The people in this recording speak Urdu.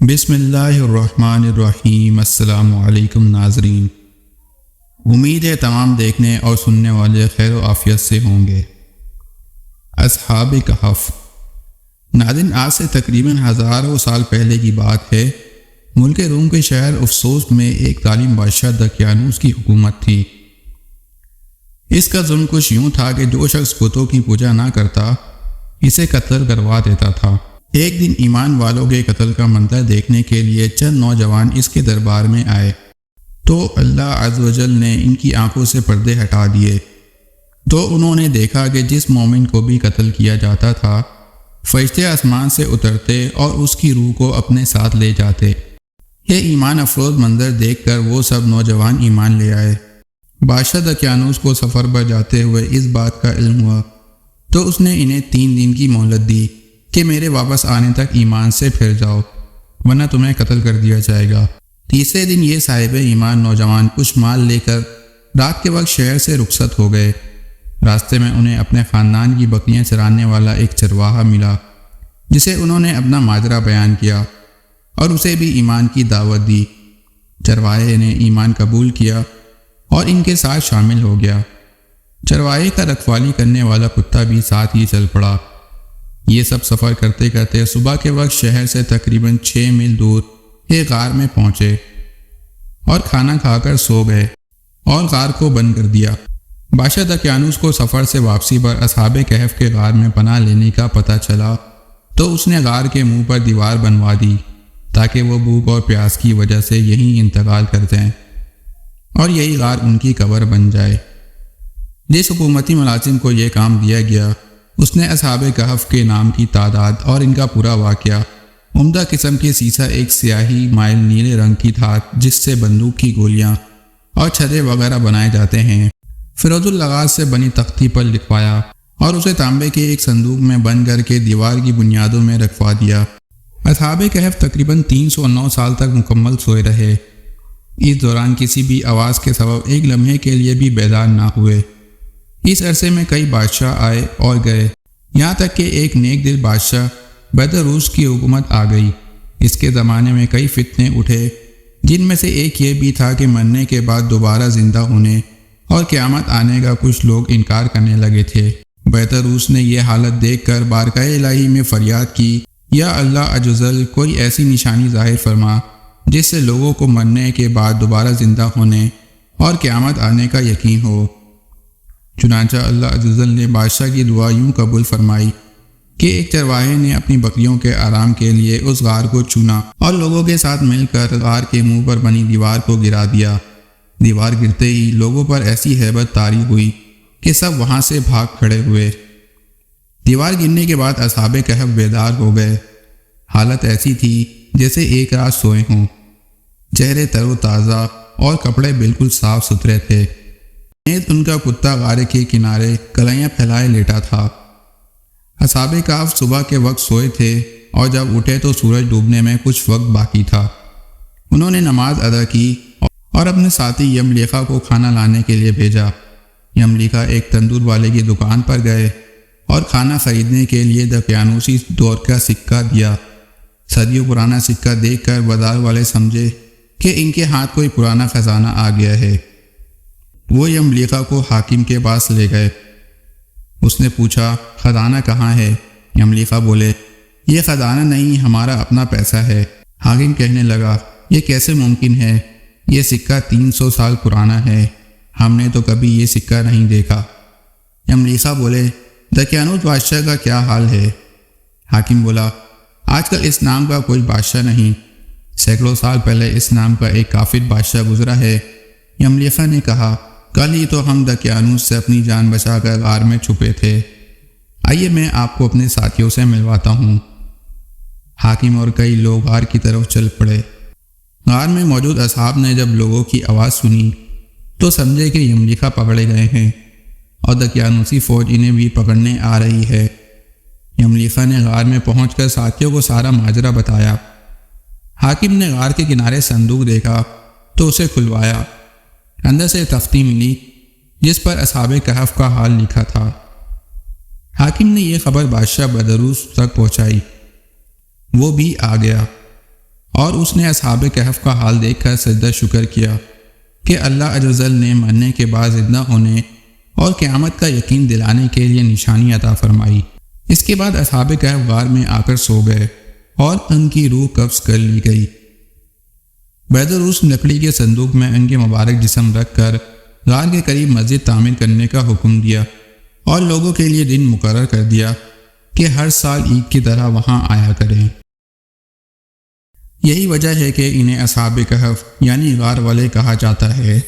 بسم اللہ الرحمن الرحیم۔ السلام علیکم ناظرین، امید ہے تمام دیکھنے اور سننے والے خیر و عافیت سے ہوں گے۔ اصحاب کہف۔ ناظرین، آج سے تقریباً ہزاروں سال پہلے کی بات ہے۔ ملک روم کے شہر افسوس میں ایک ظالم بادشاہ دقیانوس کی حکومت تھی۔ اس کا ظلم کچھ یوں تھا کہ جو شخص بتوں کی پوجا نہ کرتا اسے قتل کروا دیتا تھا۔ ایک دن ایمان والوں کے قتل کا منظر دیکھنے کے لیے چند نوجوان اس کے دربار میں آئے تو اللہ عز و جل نے ان کی آنکھوں سے پردے ہٹا دیے، تو انہوں نے دیکھا کہ جس مومن کو بھی قتل کیا جاتا تھا فرشتے آسمان سے اترتے اور اس کی روح کو اپنے ساتھ لے جاتے۔ یہ ایمان افروز منظر دیکھ کر وہ سب نوجوان ایمان لے آئے۔ بادشاہ دقیانوس کو سفر پر جاتے ہوئے اس بات کا علم ہوا تو اس نے انہیں 3 دن کی مہلت دی کہ میرے واپس آنے تک ایمان سے پھر جاؤ ورنہ تمہیں قتل کر دیا جائے گا۔ تیسرے دن یہ صاحب ایمان نوجوان کچھ مال لے کر رات کے وقت شہر سے رخصت ہو گئے۔ راستے میں انہیں اپنے خاندان کی بکریاں چرانے والا ایک چرواہا ملا جسے انہوں نے اپنا ماجرا بیان کیا اور اسے بھی ایمان کی دعوت دی۔ چرواہے نے ایمان قبول کیا اور ان کے ساتھ شامل ہو گیا۔ چرواہے کا رکھوالی کرنے والا کتا بھی ساتھ ہی چل پڑا۔ یہ سب سفر کرتے کرتے صبح کے وقت شہر سے تقریباً 6 میل دور ایک غار میں پہنچے اور کھانا کھا کر سو گئے اور غار کو بند کر دیا۔ بادشاہ دقیانوس کو سفر سے واپسی پر اصحاب کہف کے غار میں پناہ لینے کا پتہ چلا تو اس نے غار کے منہ پر دیوار بنوا دی تاکہ وہ بھوک اور پیاس کی وجہ سے یہیں انتقال کر جائیں اور یہی غار ان کی قبر بن جائے۔ جس حکومتی ملازم کو یہ کام دیا گیا اس نے اصحاب کہف کے نام کی تعداد اور ان کا پورا واقعہ، عمدہ قسم کے سیسہ، ایک سیاہی مائل نیلے رنگ کی دھات جس سے بندوق کی گولیاں اور چھرے وغیرہ بنائے جاتے ہیں، فیروز اللغات سے بنی تختی پر لکھوایا اور اسے تانبے کے ایک صندوق میں بند کر کے دیوار کی بنیادوں میں رکھوا دیا۔ اصحاب کہف تقریباً 309 سال تک مکمل سوئے رہے۔ اس دوران کسی بھی آواز کے سبب ایک لمحے کے لیے بھی بیدار نہ ہوئے۔ اس عرصے میں کئی بادشاہ آئے اور گئے، یہاں تک کہ ایک نیک دل بادشاہ بیدروس کی حکومت آ گئی۔ اس کے زمانے میں کئی فتنے اٹھے، جن میں سے ایک یہ بھی تھا کہ مرنے کے بعد دوبارہ زندہ ہونے اور قیامت آنے کا کچھ لوگ انکار کرنے لگے تھے۔ بیدروس نے یہ حالت دیکھ کر بارگاہ الہی میں فریاد کی، یا اللہ عز و جل، کوئی ایسی نشانی ظاہر فرما جس سے لوگوں کو مرنے کے بعد دوبارہ زندہ ہونے اور قیامت آنے کا یقین ہو۔ چنانچہ اللہ عز و جل نے بادشاہ کی دعا یوں قبول فرمائی کہ ایک چرواہے نے اپنی بکریوں کے آرام کے لیے اس غار کو چونا اور لوگوں کے ساتھ مل کر غار کے منہ پر بنی دیوار کو گرا دیا۔ دیوار گرتے ہی لوگوں پر ایسی ہیبت طاری ہوئی کہ سب وہاں سے بھاگ کھڑے ہوئے۔ دیوار گرنے کے بعد اصحاب کہف بیدار ہو گئے۔ حالت ایسی تھی جیسے ایک رات سوئے ہوں، چہرے تر و تازہ اور کپڑے بالکل صاف ستھرے تھے۔ ان کا کتا غارے کے کنارے کلائیاں پھیلائے لیٹا تھا۔ اصحاب کہف صبح کے وقت سوئے تھے اور جب اٹھے تو سورج ڈوبنے میں کچھ وقت باقی تھا۔ انہوں نے نماز ادا کی اور اپنے ساتھی یملیخا کو کھانا لانے کے لیے بھیجا۔ یملیخا ایک تندور والے کی دکان پر گئے اور کھانا خریدنے کے لیے دقیانوسی دور کا سکہ دیا۔ صدیوں پرانا سکہ دیکھ کر بازار والے سمجھے کہ ان کے ہاتھ کوئی پرانا خزانہ آ گیا ہے۔ وہ یملیخا کو حاکم کے پاس لے گئے۔ اس نے پوچھا، خزانہ کہاں ہے؟ یملیخا بولے، یہ خزانہ نہیں، ہمارا اپنا پیسہ ہے۔ حاکم کہنے لگا، یہ کیسے ممکن ہے؟ یہ سکہ 300 سال پرانا ہے، ہم نے تو کبھی یہ سکہ نہیں دیکھا۔ یملیخا بولے، دقیانوس بادشاہ کا کیا حال ہے؟ حاکم بولا، آج کل اس نام کا کوئی بادشاہ نہیں، سینکڑوں سال پہلے اس نام کا ایک کافر بادشاہ گزرا ہے۔ یملیخا نے کہا، کل ہی تو ہم دقیانوس سے اپنی جان بچا کر غار میں چھپے تھے، آئیے میں آپ کو اپنے ساتھیوں سے ملواتا ہوں۔ حاکم اور کئی لوگ غار کی طرف چل پڑے۔ غار میں موجود اصحاب نے جب لوگوں کی آواز سنی تو سمجھے کہ یملیخا پکڑے گئے ہیں اور دقیانوسی فوج انہیں بھی پکڑنے آ رہی ہے۔ یملیخا نے غار میں پہنچ کر ساتھیوں کو سارا ماجرا بتایا۔ حاکم نے غار کے کنارے صندوق دیکھا تو اسے کھلوایا۔ اندر سے تختی ملی جس پر اصحاب کہف کا حال لکھا تھا۔ حاکم نے یہ خبر بادشاہ بیدروس تک پہنچائی۔ وہ بھی آ گیا اور اس نے اصحاب کہف کا حال دیکھ کر سجدہ شکر کیا کہ اللہ عز و جل نے مرنے کے بعد زندہ ہونے اور قیامت کا یقین دلانے کے لیے نشانی عطا فرمائی۔ اس کے بعد اصحاب کہف غار میں آ کر سو گئے اور ان کی روح قبض کر لی گئی۔ بیدروس لکڑی کے صندوق میں ان کے مبارک جسم رکھ کر غار کے قریب مسجد تعمیر کرنے کا حکم دیا اور لوگوں کے لیے دن مقرر کر دیا کہ ہر سال عید کی طرح وہاں آیا کریں۔ یہی وجہ ہے کہ انہیں اصحاب کہف یعنی غار والے کہا جاتا ہے۔